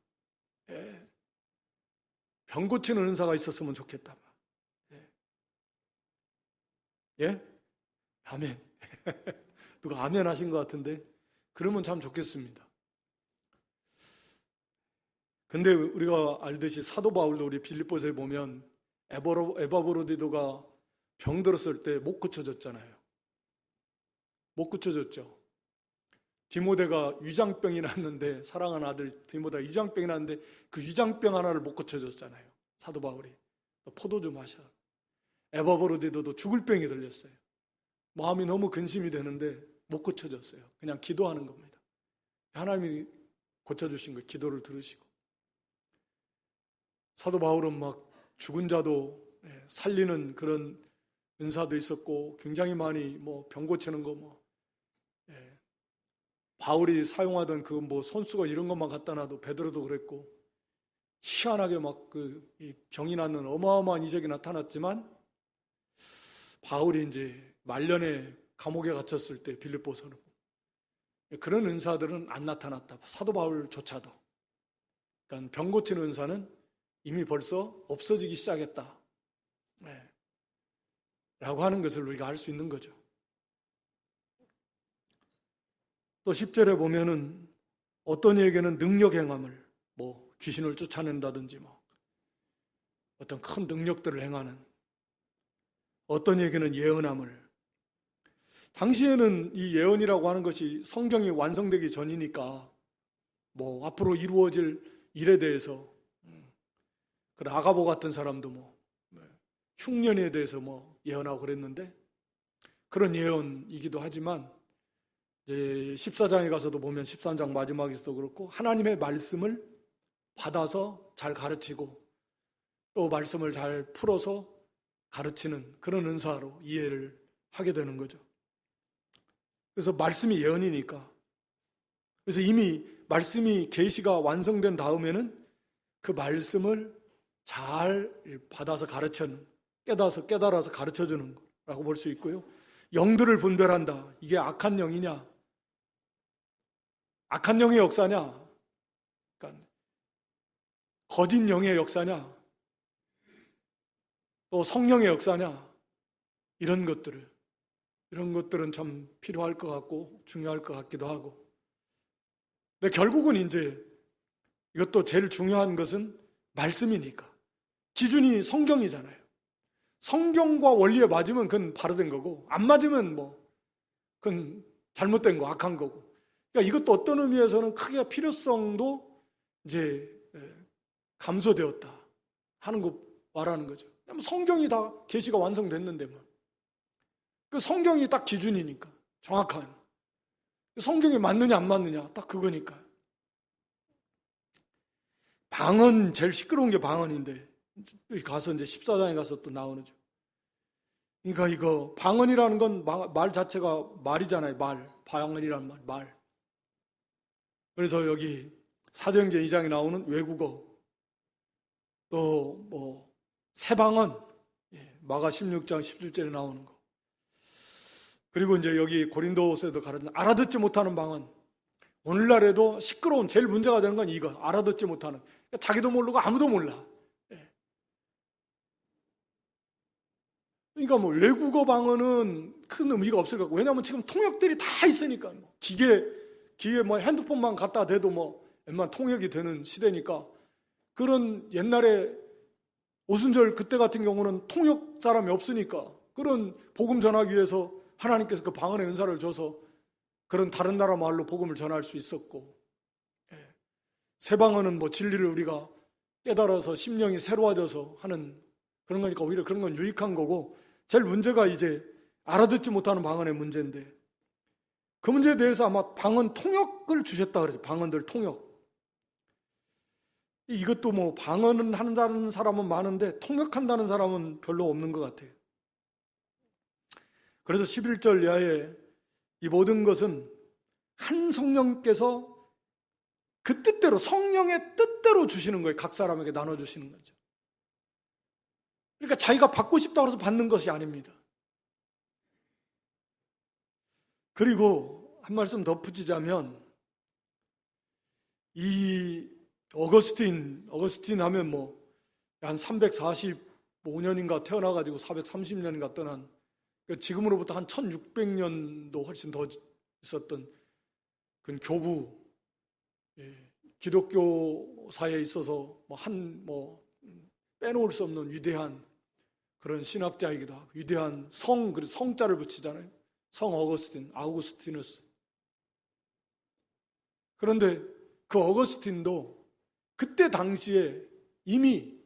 병 고치는 은사가 있었으면 좋겠다. 예? 아멘. 누가 아멘 하신 것 같은데 그러면 참 좋겠습니다. 근데 우리가 알듯이 사도 바울도 우리 빌립보서에 보면 에바브로디도가 병들었을 때 못 고쳐졌잖아요. 못 고쳐졌죠. 디모데가 위장병이 났는데, 사랑하는 아들 디모데가 위장병이 났는데 그 위장병 하나를 못 고쳐줬잖아요. 사도 바울이. 포도 좀 마셔. 에바브로디도도 죽을 병이 들렸어요. 마음이 너무 근심이 되는데 못 고쳐졌어요. 그냥 기도하는 겁니다. 하나님이 고쳐주신 거 기도를 들으시고. 사도 바울은 죽은 자도 살리는 그런 은사도 있었고, 굉장히 많이 병 고치는 거 바울이 사용하던 그 손수건 이런 것만 갖다 놔도 베드로도 그랬고, 희한하게 이 병이 낫는 어마어마한 이적이 나타났지만, 바울이 이제 말년에 감옥에 갇혔을 때 빌립보서는 그런 은사들은 안 나타났다. 사도 바울조차도. 그러니까 병 고치는 은사는 이미 벌써 없어지기 시작했다. 라고 하는 것을 우리가 알 수 있는 거죠. 또 10절에 보면은 어떤 이에게는 능력 행함을, 귀신을 쫓아낸다든지 어떤 큰 능력들을 행하는, 어떤 이에게는 예언함을. 당시에는 이 예언이라고 하는 것이 성경이 완성되기 전이니까 앞으로 이루어질 일에 대해서, 그 아가보 같은 사람도 흉년에 대해서 예언하고 그랬는데, 그런 예언이기도 하지만 이제 14장에 가서도 보면 13장 마지막에서도 그렇고, 하나님의 말씀을 받아서 잘 가르치고 또 말씀을 잘 풀어서 가르치는 그런 은사로 이해를 하게 되는 거죠. 그래서 말씀이 예언이니까, 그래서 이미 말씀이 계시가 완성된 다음에는 그 말씀을 잘 받아서 깨달아서 가르쳐주는 거라고 볼 수 있고요. 영들을 분별한다. 이게 악한 영이냐, 악한 영의 역사냐, 그러니까 거짓 영의 역사냐, 또 성령의 역사냐, 이런 것들을 이런 것들은 참 필요할 것 같고 중요할 것 같기도 하고. 근데 결국은 이제 이것도 제일 중요한 것은 말씀이니까. 기준이 성경이잖아요. 성경과 원리에 맞으면 그건 바로 된 거고, 안 맞으면 그건 잘못된 거, 악한 거고. 그러니까 이것도 어떤 의미에서는 크게 필요성도 이제 감소되었다 하는 거 말하는 거죠. 성경이 다 계시가 완성됐는데 뭐. 그 성경이 딱 기준이니까, 정확한. 성경이 맞느냐 안 맞느냐 딱 그거니까. 방언, 제일 시끄러운 게 방언인데 여기 가서 이제 14장에 가서 또 나오죠. 그러니까 이거 방언이라는 건 말 자체가 말이잖아요. 방언이란 말. 그래서 여기 사도행전 2장에 나오는 외국어, 또 새방언, 마가 16장 17절에 나오는 거. 그리고 이제 여기 고린도서에도 가르치는 알아듣지 못하는 방언. 오늘날에도 시끄러운 제일 문제가 되는 건 이거, 알아듣지 못하는. 그러니까 자기도 모르고 아무도 몰라. 그러니까 외국어 방언은 큰 의미가 없을 것 같고, 왜냐하면 지금 통역들이 다 있으니까. 기계 핸드폰만 갖다 대도 웬만한 통역이 되는 시대니까. 그런 옛날에 오순절 그때 같은 경우는 통역 사람이 없으니까 그런 복음 전하기 위해서 하나님께서 그 방언의 은사를 줘서 그런 다른 나라 말로 복음을 전할 수 있었고, 새 방언은 진리를 우리가 깨달아서 심령이 새로워져서 하는 그런 거니까 오히려 그런 건 유익한 거고, 제일 문제가 이제 알아듣지 못하는 방언의 문제인데, 그 문제에 대해서 아마 방언 통역을 주셨다 그래서 방언들 통역. 이것도 방언은 하는 사람은 많은데 통역한다는 사람은 별로 없는 것 같아요. 그래서 11절 이하에 이 모든 것은 한 성령께서 그 뜻대로, 성령의 뜻대로 주시는 거예요. 각 사람에게 나눠주시는 거죠. 그러니까 자기가 받고 싶다고 해서 받는 것이 아닙니다. 그리고 한 말씀 덧붙이자면, 이 어거스틴 하면 한 345년인가 태어나가지고 430년인가 떠난, 지금으로부터 한 1600년도 훨씬 더 있었던 그 교부, 기독교사에 있어서 빼놓을 수 없는 위대한 그런 신학자이기도 하고, 위대한 그래서 성자를 붙이잖아요. 성 어거스틴, 아우구스티누스. 그런데 그 어거스틴도 그때 당시에 이미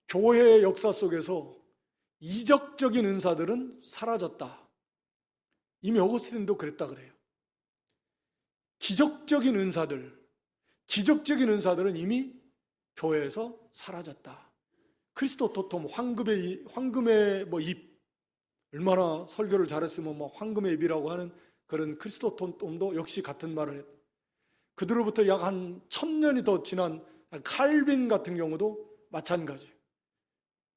교회의 역사 속에서 이적적인 은사들은 사라졌다. 이미 어거스틴도 그랬다 그래요. 기적적인 은사들은 이미 교회에서 사라졌다. 크리스토토톰, 황금의 입, 얼마나 설교를 잘했으면 황금의 입이라고 하는 그런 크리스토토톰도 역시 같은 말을 했다. 그들로부터 약 한 1000년이 더 지난 칼빈 같은 경우도 마찬가지.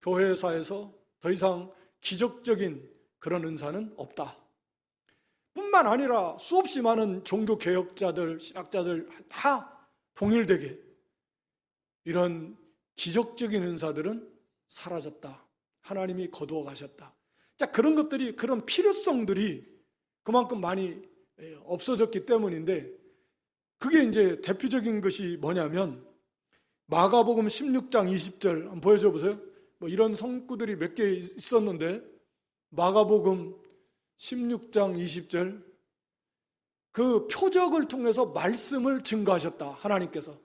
교회사에서 더 이상 기적적인 그런 은사는 없다. 뿐만 아니라 수없이 많은 종교 개혁자들, 신학자들 다 동일되게 이런 기적적인 은사들은 사라졌다. 하나님이 거두어 가셨다. 자, 그런 것들이, 그런 필요성들이 그만큼 많이 없어졌기 때문인데, 그게 이제 대표적인 것이 뭐냐면 마가복음 16장 20절 한번 보여줘 보세요. 이런 성구들이 몇 개 있었는데, 마가복음 16장 20절, 그 표적을 통해서 말씀을 증거하셨다, 하나님께서.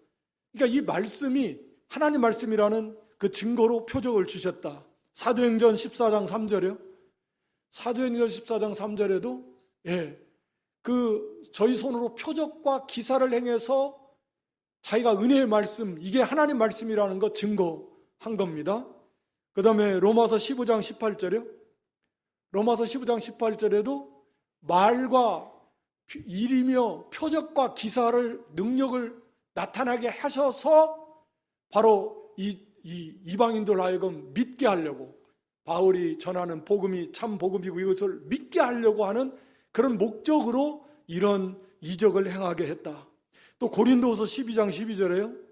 그러니까 이 말씀이 하나님 말씀이라는 그 증거로 표적을 주셨다. 사도행전 14장 3절이요. 사도행전 14장 3절에도 저희 손으로 표적과 기사를 행해서 자기가 은혜의 말씀, 이게 하나님 말씀이라는 거 증거한 겁니다. 그 다음에 로마서 15장 18절이요. 로마서 15장 18절에도 말과 일이며 표적과 기사를, 능력을 나타나게 하셔서 바로 이 이방인들 하여금 믿게 하려고, 바울이 전하는 복음이 참 복음이고 이것을 믿게 하려고 하는 그런 목적으로 이런 이적을 행하게 했다. 또 고린도서 12장 12절에요.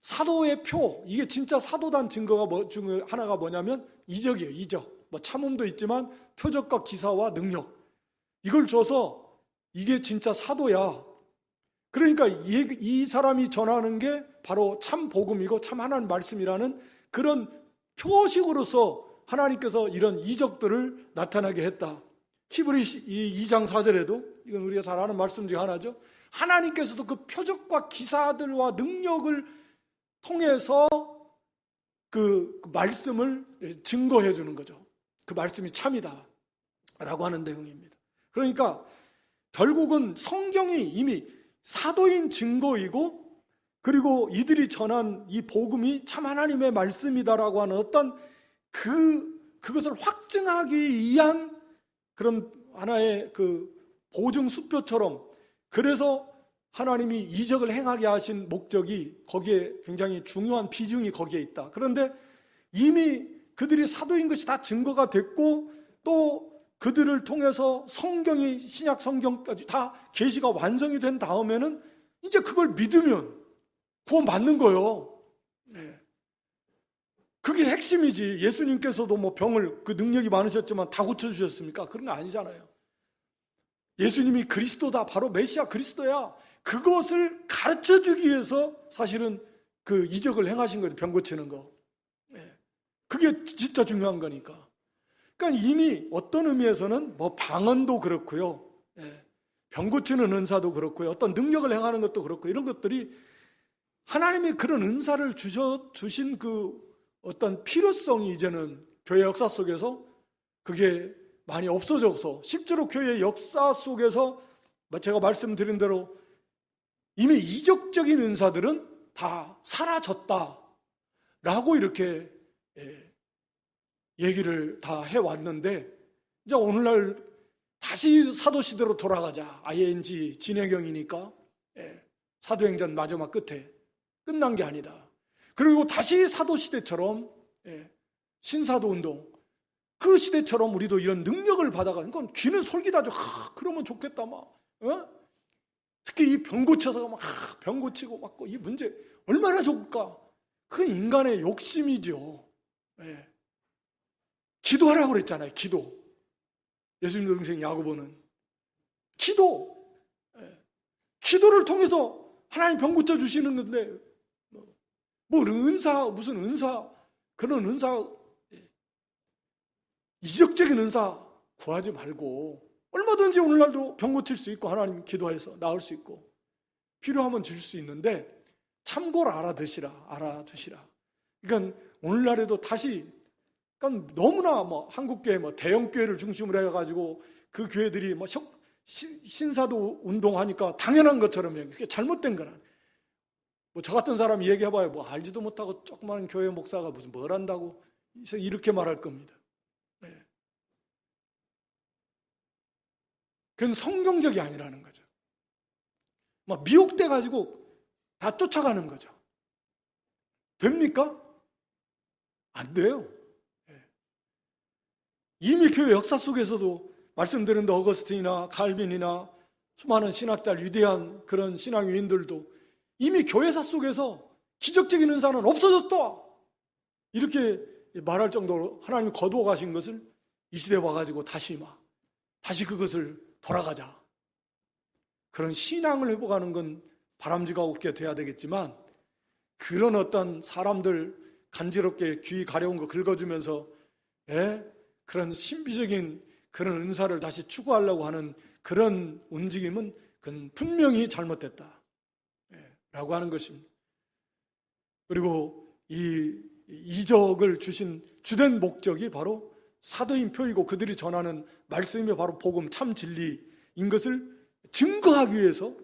사도의 표, 이게 진짜 사도단 증거가 중에 하나가 뭐냐면 이적이에요. 이적. 참음도 있지만 표적과 기사와 능력. 이걸 줘서 이게 진짜 사도야. 그러니까 이 사람이 전하는 게 바로 참 복음이고 참 하나님 말씀이라는 그런 표식으로서 하나님께서 이런 이적들을 나타나게 했다. 히브리 2장 4절에도 이건 우리가 잘 아는 말씀 중에 하나죠. 하나님께서도 그 표적과 기사들과 능력을 통해서 그 말씀을 증거해 주는 거죠. 그 말씀이 참이다 라고 하는 내용입니다. 그러니까 결국은 성경이 이미 사도인 증거이고, 그리고 이들이 전한 이 복음이 참 하나님의 말씀이다라고 하는 어떤 그것을 확증하기 위한 그런 하나의 그 보증 수표처럼, 그래서 하나님이 이적을 행하게 하신 목적이 거기에 굉장히 중요한 비중이 거기에 있다. 그런데 이미 그들이 사도인 것이 다 증거가 됐고, 또 그들을 통해서 성경이, 신약 성경까지 다 계시가 완성이 된 다음에는 이제 그걸 믿으면 구원받는 거예요. 네. 그게 핵심이지. 예수님께서도 뭐 병을, 그 능력이 많으셨지만 다 고쳐주셨습니까? 그런 거 아니잖아요. 예수님이 그리스도다, 바로 메시아 그리스도야, 그것을 가르쳐주기 위해서 사실은 그 이적을 행하신 거예요. 병 고치는 거. 네. 그게 진짜 중요한 거니까. 그러니까 이미 어떤 의미에서는 뭐 방언도 그렇고요, 병 고치는 은사도 그렇고요, 어떤 능력을 행하는 것도 그렇고, 이런 것들이 하나님이 그런 은사를 주신 그 어떤 필요성이 이제는 교회 역사 속에서 그게 많이 없어져서, 실제로 교회 역사 속에서 제가 말씀드린 대로 이미 이적적인 은사들은 다 사라졌다라고 이렇게 얘기를 다 해왔는데, 이제 오늘날 다시 사도시대로 돌아가자. ING 진해경이니까 사도행전 마지막 끝에 끝난 게 아니다. 그리고 다시 사도시대처럼 신사도 운동, 그 시대처럼 우리도 이런 능력을 받아가는 건 귀는 솔깃하죠. 그러면 좋겠다 막. 특히 이 병 고쳐서 막 병 고치고 막 이 문제 얼마나 좋을까. 그건 인간의 욕심이죠. 기도하라고 그랬잖아요. 기도. 예수님 동생 야고보는 기도를 통해서 하나님 병 고쳐 주시는 건데, 뭐 은사, 무슨 은사, 그런 은사, 이적적인 은사 구하지 말고 얼마든지 오늘날도 병 고칠 수 있고, 하나님 기도해서 나을 수 있고, 필요하면 줄 수 있는데 참고로 알아두시라. 그러니까 오늘날에도 다시, 그러니까 너무나 뭐 한국교회 뭐 대형 교회를 중심으로 해가지고 그 교회들이 뭐 신사도 운동하니까 당연한 것처럼 그게 잘못된 거라. 뭐 저 같은 사람이 얘기해봐요. 뭐 알지도 못하고 조그마한 교회 목사가 무슨 뭘 한다고 이렇게 말할 겁니다. 그건 성경적이 아니라는 거죠. 막 미혹돼가지고 다 쫓아가는 거죠. 됩니까? 안 돼요. 이미 교회 역사 속에서도 말씀드린 어거스틴이나 칼빈이나 수많은 신학자, 위대한 그런 신학 위인들도 이미 교회사 속에서 기적적인 은사는 없어졌다, 이렇게 말할 정도로 하나님 거두어 가신 것을 이 시대에 와가지고 다시 그것을 돌아가자, 그런 신앙을 회복하는 건 바람직하고 없게 돼야 되겠지만, 그런 어떤 사람들 간지럽게 귀 가려운 거 긁어주면서 그런 신비적인 그런 은사를 다시 추구하려고 하는 그런 움직임은 그건 분명히 잘못됐다 라고 하는 것입니다. 그리고 이 이적을 주신 주된 목적이 바로 사도인 표이고, 그들이 전하는 말씀이 바로 복음, 참 진리인 것을 증거하기 위해서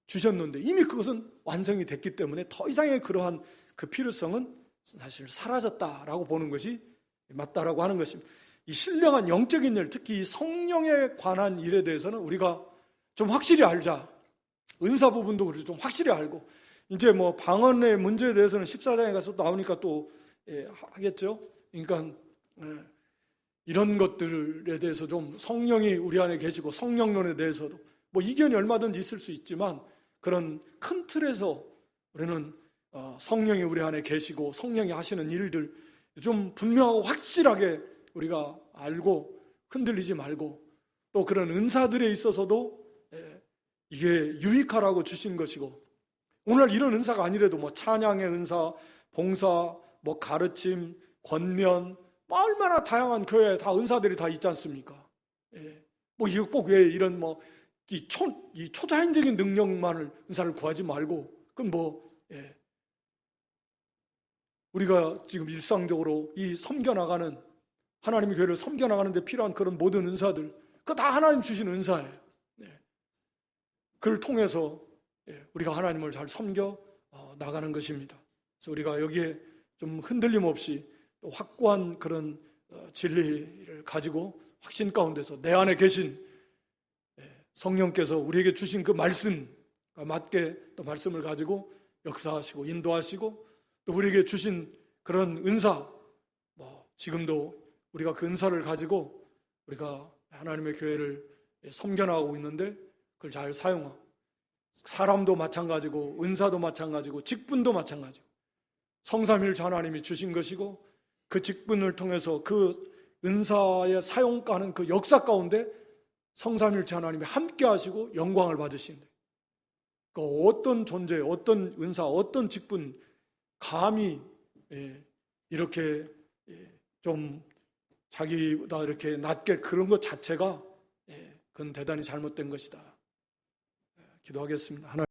주셨는데, 이미 그것은 완성이 됐기 때문에 더 이상의 그러한 그 필요성은 사실 사라졌다라고 보는 것이 맞다라고 하는 것입니다. 이 신령한 영적인 일, 특히 이 성령에 관한 일에 대해서는 우리가 좀 확실히 알자. 은사 부분도 그렇죠. 좀 확실히 알고, 이제 뭐 방언의 문제에 대해서는 14장에 가서 나오니까 또 하겠죠. 그러니까 이런 것들에 대해서 좀 성령이 우리 안에 계시고, 성령론에 대해서도 뭐 이견이 얼마든지 있을 수 있지만, 그런 큰 틀에서 우리는 성령이 우리 안에 계시고 성령이 하시는 일들 좀 분명하고 확실하게 우리가 알고 흔들리지 말고, 또 그런 은사들에 있어서도 이게 유익하라고 주신 것이고, 오늘 이런 은사가 아니래도 뭐 찬양의 은사, 봉사, 뭐 가르침, 권면, 뭐 얼마나 다양한 교회에 다 은사들이 다 있지 않습니까? 뭐 이거 꼭 왜 이런 뭐 이 초자연적인 능력만을 은사를 구하지 말고, 그럼 뭐 우리가 지금 일상적으로 이 섬겨나가는, 하나님의 교회를 섬겨나가는 데 필요한 그런 모든 은사들, 그거 다 하나님 주신 은사예요. 그걸 통해서 우리가 하나님을 잘 섬겨 나가는 것입니다. 그래서 우리가 여기에 좀 흔들림 없이 또 확고한 그런 진리를 가지고 확신 가운데서 내 안에 계신 성령께서 우리에게 주신 그 말씀과 맞게 또 말씀을 가지고 역사하시고 인도하시고, 또 우리에게 주신 그런 은사, 뭐 지금도 우리가 그 은사를 가지고 우리가 하나님의 교회를 섬겨나가고 있는데 그걸 잘 사용하고, 사람도 마찬가지고 은사도 마찬가지고 직분도 마찬가지고, 성삼일체 하나님이 주신 것이고, 그 직분을 통해서 그 은사의 사용가는 그 역사 가운데 성삼일체 하나님이 함께 하시고 영광을 받으신다. 그 어떤 존재, 어떤 은사, 어떤 직분 감히 이렇게 좀 자기보다 이렇게 낮게 그런 것 자체가 그건 대단히 잘못된 것이다. 기도하겠습니다. 하나님.